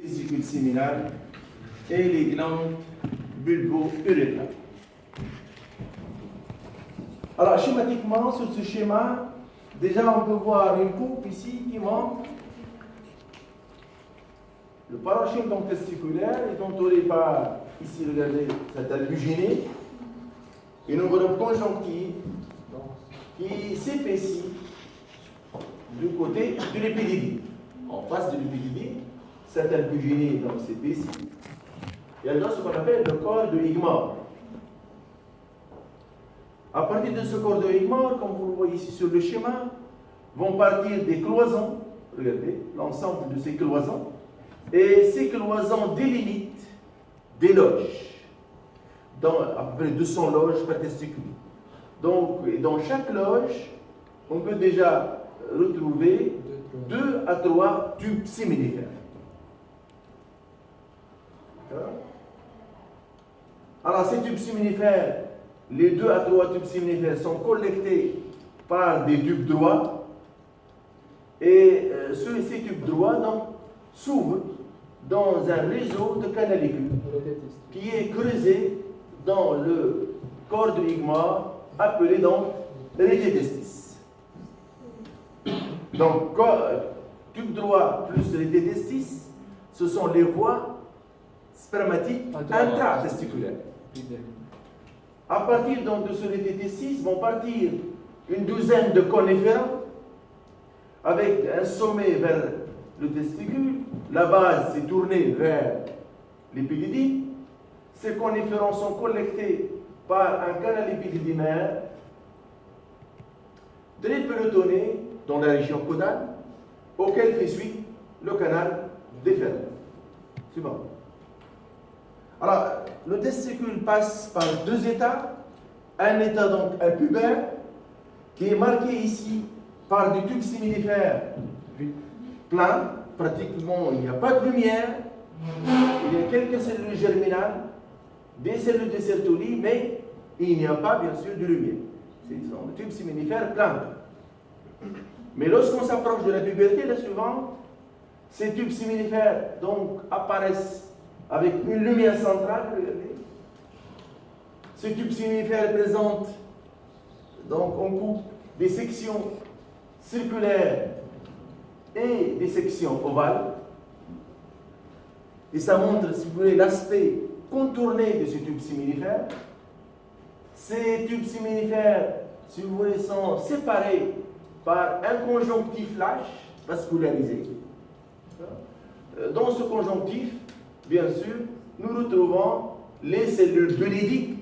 Vésicule séminale et les glandes bulbo-urétrales. Alors, schématiquement, sur ce schéma, déjà on peut voir une coupe ici qui montre le parenchyme donc testiculaire est entouré par, ici regardez, cette albuginée, une enveloppe conjonctive qui s'épaissit du côté de l'épidémie. En face de l'épidémie, cette albuginée donc s'épaissit. Et elle donne ce qu'on appelle le corps de Higmore. À partir de ce corps de Higmore, comme vous le voyez ici sur le schéma, vont partir des cloisons, regardez, l'ensemble de ces cloisons, et ces cloisons délimitent des loges, dans à peu près 200 loges par testicule. Donc, dans chaque loge, on peut déjà retrouver 2 à 3 tubes séminifères. Alors, ces tubes séminifères, les 2 à 3 tubes séminifères sont collectés par des tubes droits, et ces tubes droits s'ouvrent dans un réseau de canalicules qui est creusé dans le corps de Higmore, appelé donc rététestis. Donc, tube droit plus rététestis, ce sont les voies spermatiques intratesticulaires. À partir donc de ce rététestis vont partir une douzaine de coniférents avec un sommet vers le testicule, la base s'est tournée vers l'épididyme. Ces coniférants sont collectés par un canal épididymaire très pelotonné dans la région caudale, auquel fait suite le canal déférent. Suivant. Alors, le testicule passe par 2 états. Un état donc impubère, qui est marqué ici par des tubes séminifères pleins. Pratiquement, il n'y a pas de lumière. Il y a quelques cellules germinales, des cellules de Sertoli, mais il n'y a pas, bien sûr, de lumière. Ce sont des tubes séminifères pleins. Mais lorsqu'on s'approche de la puberté, la suivante, ces tubes séminifères donc apparaissent avec une lumière centrale. Regardez. Ces tubes séminifères présentent donc en coupe des sections circulaires et des sections ovales. Et ça montre, si vous voulez, l'aspect contourné de ces tubes séminifères. Ces tubes séminifères, si vous voulez, sont séparés par un conjonctif lâche vascularisé. Dans ce conjonctif, bien sûr, nous retrouvons les cellules bulidiques.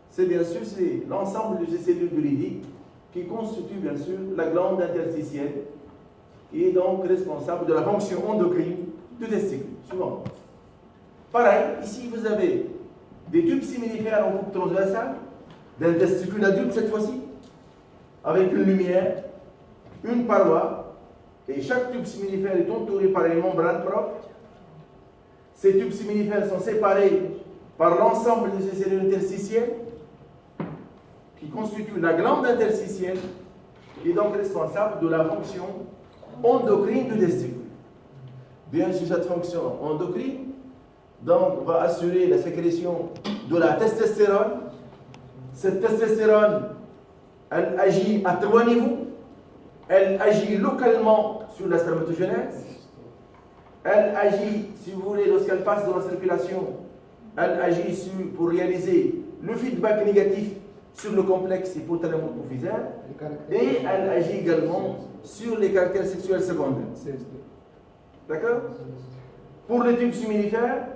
C'est bien sûr l'ensemble de ces cellules bulidiques qui constituent bien sûr la glande interstitielle, qui est donc responsable de la fonction endocrine du testicule. Suivant. Pareil, ici vous avez des tubes séminifères en coupe transversale, d'un testicule adulte cette fois-ci, avec une lumière, une paroi, et chaque tube séminifère est entouré par une membrane propre. Ces tubes séminifères sont séparés par l'ensemble de ces cellules interstitielles qui constituent la glande interstitielle, qui est donc responsable de la fonction endocrine du testicule. Bien sûr, cette fonction endocrine donc, va assurer la sécrétion de la testostérone. Cette testostérone, elle agit à 3 niveaux. Elle agit localement sur la spermatogenèse. Elle agit, si vous voulez, lorsqu'elle passe dans la circulation, elle agit pour réaliser le feedback négatif sur le complexe hypothalamo-hypophysaire, et elle agit également sur les caractères sexuels secondaires. D'accord? Pour les tubes séminifères,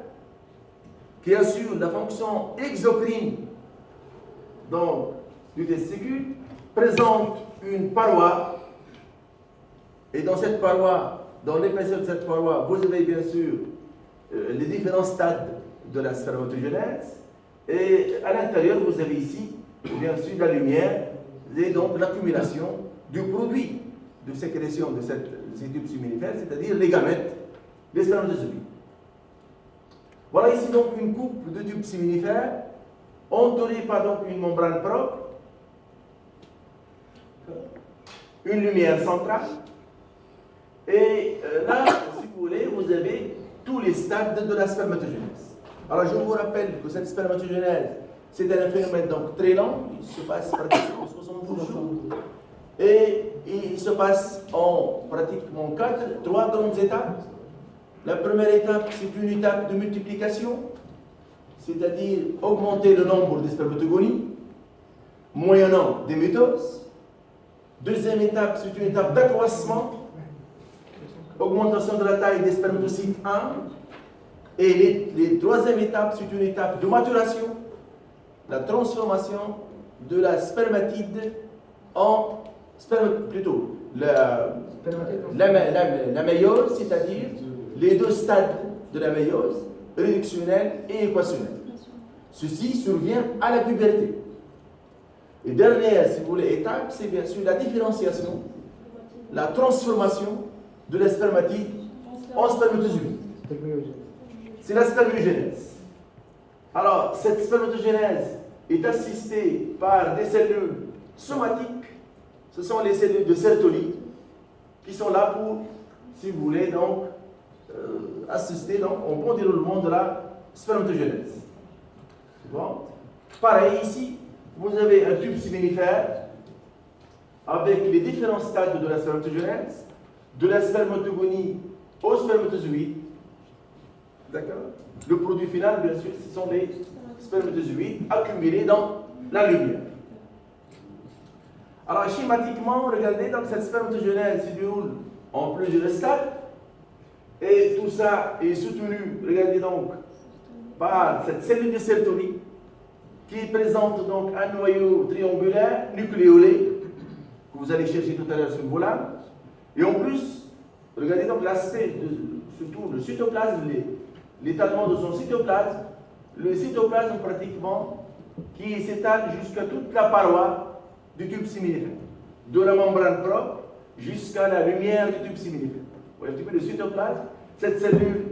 qui assurent la fonction exocrine donc, du testicule, présente une paroi, et dans cette paroi, dans l'épaisseur de cette paroi, vous avez bien sûr les différents stades de la spermatogenèse, et à l'intérieur, vous avez ici, bien sûr, la lumière, et donc l'accumulation du produit de sécrétion de ces tubes séminifères, c'est-à-dire les gamètes, les spermatozoïdes. Voilà ici donc une coupe de tubes séminifères, entourée par donc une membrane propre, une lumière centrale, et là, si vous voulez, vous avez tous les stades de la spermatogenèse. Alors, je vous rappelle que cette spermatogenèse, c'est un phénomène donc très lent, il se passe pratiquement 72 jours, et il se passe en pratiquement 3 grandes étapes. La première étape, c'est une étape de multiplication, c'est-à-dire augmenter le nombre des spermatogonies, moyennant des mitoses. Deuxième étape, c'est une étape d'accroissement, augmentation de la taille des spermatocytes 1. Et les troisième étape, c'est une étape de maturation, la transformation de la spermatide en plutôt la méiose, c'est-à-dire les deux stades de la méiose, réductionnelle et équationnelle. Ceci survient à la puberté. Et dernière, si vous voulez, étape, c'est bien sûr la différenciation, la transformation de la spermatide en spermatozoïde. C'est la spermogénèse. Alors, cette spermatogenèse est assistée par des cellules somatiques. Ce sont les cellules de Sertoli qui sont là pour, si vous voulez, donc, assister donc, au bon déroulement de la spermatogenèse. Bon. Pareil ici, vous avez un tube séminifère avec les différents stades de la spermatogenèse, de la spermatogonie au spermatozoïde. D'accord? Le produit final, bien sûr, ce sont les spermatozoïdes accumulés dans la lumière. Alors, schématiquement, regardez, donc cette spermatogenèse se déroule en plusieurs stades. Et tout ça est soutenu, regardez donc, par cette cellule de Sertoli qui présente donc un noyau triangulaire nucléolé que vous allez chercher tout à l'heure sur le volant. Et en plus, regardez donc l'aspect, surtout le cytoplasme, l'étalement de son cytoplasme, le cytoplasme pratiquement qui s'étale jusqu'à toute la paroi du tube séminifère, de la membrane propre jusqu'à la lumière du tube séminifère. Vous voyez un petit peu le cytoplasme, cette cellule,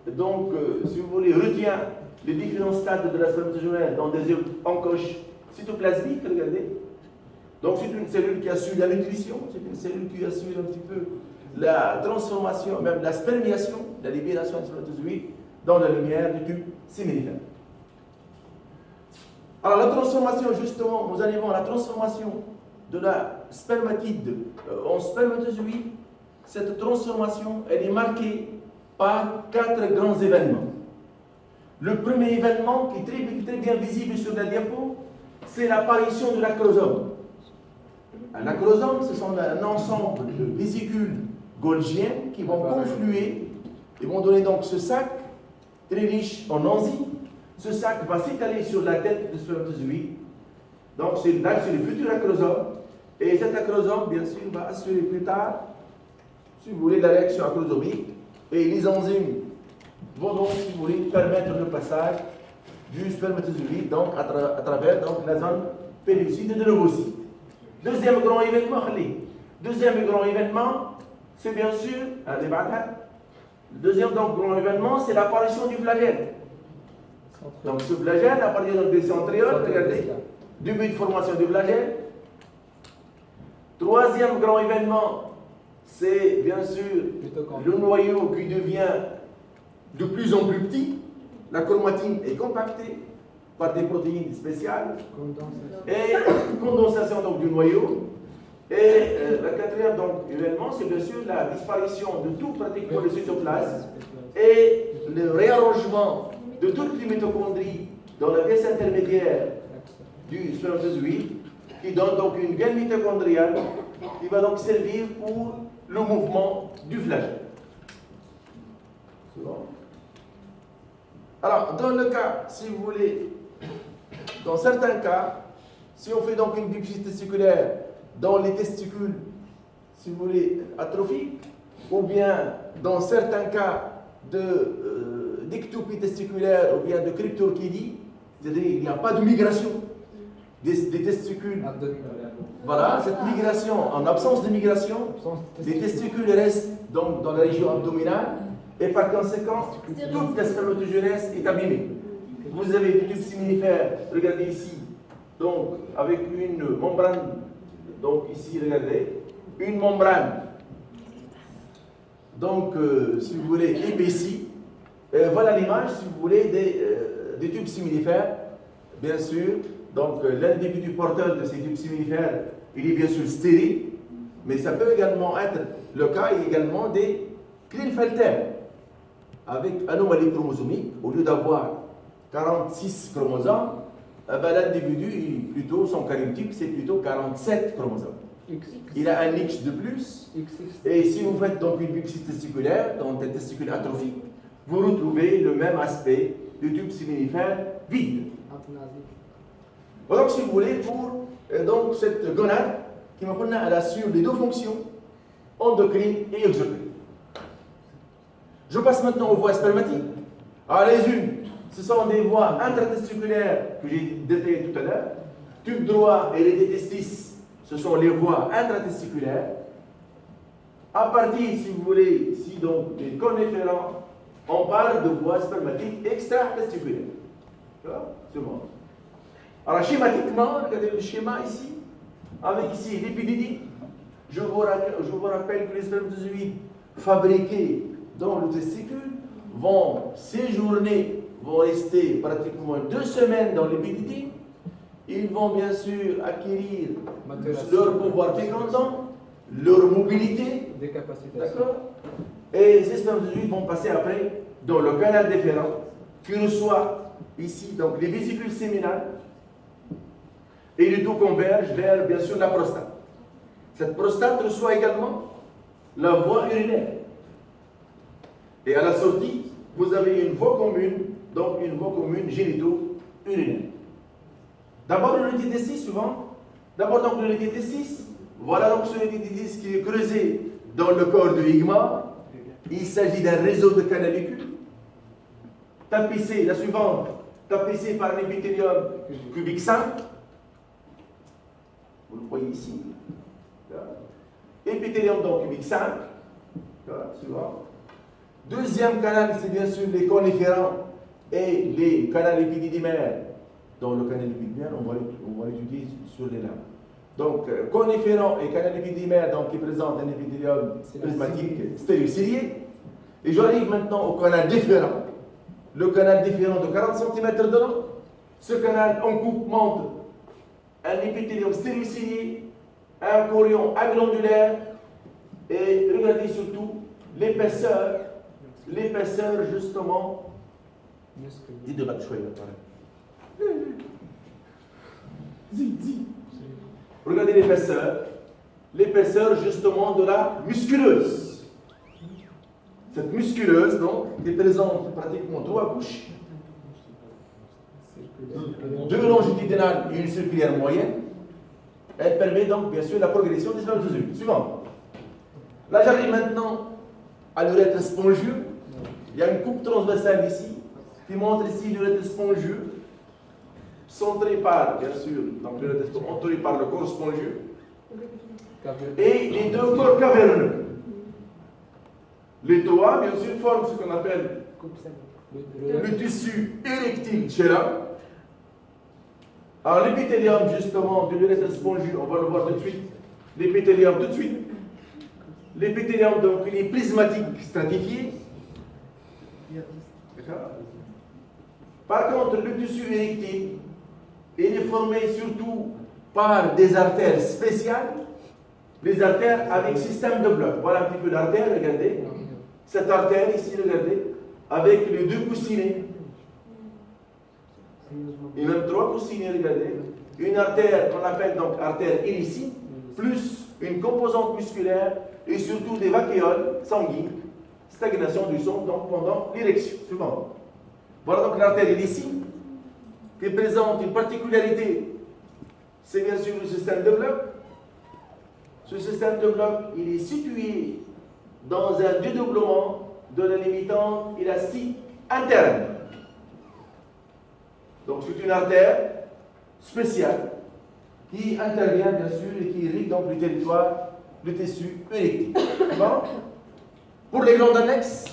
donc, si vous voulez, retient les différents stades de la spermatogenèse dans des encoches cytoplasmiques, regardez. Donc c'est une cellule qui assure la nutrition, c'est une cellule qui assure un petit peu la transformation, même la spermiation, la libération des spermatozoïdes dans la lumière du tube séminifère. Alors la transformation, justement, nous arrivons à la transformation de la spermatide en spermatozoïde. Cette transformation, elle est marquée par 4 grands événements. Le premier événement, qui est très bien visible sur la diapo, c'est l'apparition de l'acrosome. Un acrosome, ce sont un ensemble de vésicules golgiennes qui vont confluer et vont donner donc ce sac très riche en enzymes. Ce sac va s'étaler sur la tête du spermatozoïde. Donc c'est là c'est le futur acrosome. Et cet acrosome, bien sûr, va assurer plus tard, si vous voulez, la réaction acrosomique. Et les enzymes vont donc, si vous voulez, permettre le passage du spermatozoïde donc, à travers donc, la zone péllucide de l'ovocyte. Deuxième grand événement, c'est bien sûr, le deuxième donc, grand événement, c'est l'apparition du flagelle. Donc ce flagelle, à partir des centrioles, regardez, début de formation du flagelle. Troisième grand événement, c'est bien sûr le noyau qui devient de plus en plus petit. La chromatine est compactée par des protéines spéciales. Et condensation donc, du noyau. Et le quatrième donc, événement, c'est bien sûr la disparition de tout pratiquement le cytoplasme et le réarrangement de toutes les mitochondries dans la pièce intermédiaire du spermatozoïde, qui donne donc une gaine mitochondriale qui va donc servir pour le mouvement du flagelle. C'est bon? Alors, dans le cas, si vous voulez, dans certains cas, si on fait donc une biopsie testiculaire dans les testicules, si vous voulez, atrophiques, ou bien dans certains cas d'ectopie testiculaire ou bien de cryptorchidie, c'est-à-dire il n'y a pas de migration des testicules. Voilà, cette migration, en absence de migration, les testicules restent donc dans la région abdominale et par conséquent, toute la spermatogenèse est abîmée. Vous avez des tubes séminifères, regardez ici, donc avec une membrane, donc ici, regardez, une membrane donc, si vous voulez, épaissi. Voilà l'image, si vous voulez, des tubes similifères, bien sûr. Donc, l'individu porteur de ces tubes similifères, il est bien sûr stérile, mais ça peut également être le cas également des Klinefelter, avec anomalie chromosomique. Au lieu d'avoir 46 chromosomes, l'individu, plutôt, son karyotype, c'est plutôt 47 chromosomes. Il a un X de plus, et si vous faites donc une biopsie testiculaire, dans des testicules atrophiques, vous retrouvez le même aspect du tube séminifère vide. Voilà, si vous voulez, pour donc, cette gonade qui elle assure les deux fonctions, endocrine et exocrine. Je passe maintenant aux voies spermatiques. Alors les unes, ce sont des voies intratesticulaires que j'ai détaillées tout à l'heure. Tube droit et les testis, ce sont les voies intratesticulaires. À partir, si vous voulez, ici donc des coniférants, on parle de voies spermatiques extra-testiculaires. C'est bon. Alors schématiquement, regardez le schéma ici, avec ici l'épididie. Je vous rappelle que les spermatozoïdes fabriqués dans le testicule vont séjourner, vont rester pratiquement 2 semaines dans l'épididie. Ils vont bien sûr acquérir leur pouvoir fécondant, leur mobilité, d'accord? Et ces spermatozoïdes vont passer après dans le canal déférent qui reçoit ici donc les vésicules séminales et le tout converge vers bien sûr la prostate. Cette prostate reçoit également la voie urinaire. Et à la sortie, vous avez une voie commune, donc une voie commune génito-urinaire. D'abord l'unité testis, souvent. D'abord donc l'unité testis. Voilà donc ce unité testis qui est creusé dans le corps du ligma. Il s'agit d'un réseau de canalicules. Tapissé, la suivante, tapissé par l'épithélium cubique 5. Vous le voyez ici. Épithélium donc cubique 5. Suivant. Deuxième canal, c'est bien sûr les coniférants et les canaux épididymaires. Dans le canal épididymaire, on va l'étudier sur les lames. Donc, coniférants et canal épididymaire, donc qui présentent un épithélium prismatique stéréocilié. Et j'arrive maintenant au canal déférent. Le canal déférent de 40 cm de long. Ce canal en coupe montre un épithélium stéréocilié, un chorion aglandulaire, et regardez surtout l'épaisseur justement. Dis de battre chouette, regardez l'épaisseur justement de la musculeuse. Cette musculeuse donc est présente pratiquement 3 couches, 2 longitudinales et une circulaire moyenne. Elle permet donc bien sûr la progression des spermatozoïdes. Suivant. Là j'arrive maintenant à l'urètre spongieux. Il y a une coupe transversale ici qui montre ici l'urètre spongieux, centré par, bien sûr, donc l'urètre entouré par le corps spongieux et les 2 corps caverneux. Les toits, bien sûr, forment ce qu'on appelle le tissu érectile chez l'homme. Alors l'épithélium justement de l'urètre spongieux, on va le voir tout de suite. L'épithélium tout de suite. L'épithélium donc il est prismatique stratifié. Par contre, le tissu érectile, il est formé surtout par des artères spéciales, les artères avec système de blocs. Voilà un petit peu l'artère, regardez. Cette artère ici, regardez, avec les 2 coussinets. Et même 3 coussinets, regardez. Une artère qu'on appelle donc artère illicite, plus une composante musculaire et surtout des vacuoles sanguines, stagnation du sang donc pendant l'érection. Suivant. Voilà donc l'artère illicite qui présente une particularité, c'est bien sûr le système de bloc. Ce système de bloc, il est situé dans un dédoublement de la limitante élastique interne. Donc c'est une artère spéciale qui intervient bien sûr et qui irrigue donc le territoire, le tissu érectile. Bon. Pour les glandes annexes,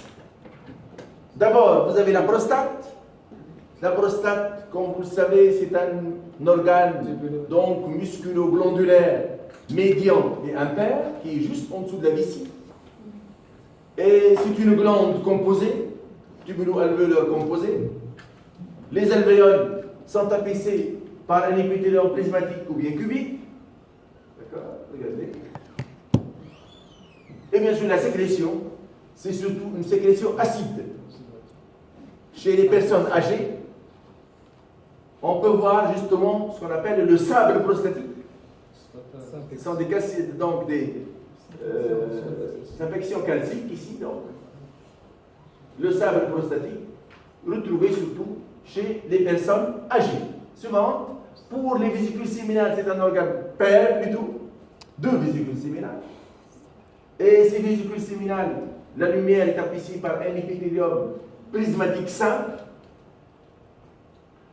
d'abord vous avez la prostate. La prostate, comme vous le savez, c'est un organe donc musculo-glandulaire médian et impair qui est juste en dessous de la vessie. Et c'est une glande composée, tubulo-alvéolaire composée. Les alvéoles sont tapissés par un épithélium prismatique ou bien cubique. D'accord? Regardez. Et bien sûr, la sécrétion, c'est surtout une sécrétion acide. Chez les personnes âgées, on peut voir justement ce qu'on appelle le sable prostatique. Ce sont des infections calciques ici, donc. Le sable prostatique, retrouvé surtout chez les personnes âgées. Suivante, pour les vésicules séminales, c'est un organe pair plutôt, 2 vésicules séminales. Et ces vésicules séminales, la lumière est tapissée par un épithélium prismatique simple.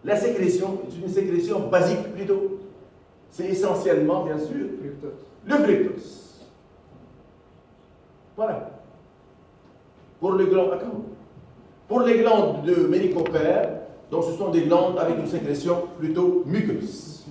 La sécrétion est une sécrétion basique plutôt. C'est essentiellement, bien sûr, le fructose. Voilà. Pour les glandes de ménicopère, donc ce sont des glandes avec une sécrétion plutôt muqueuse.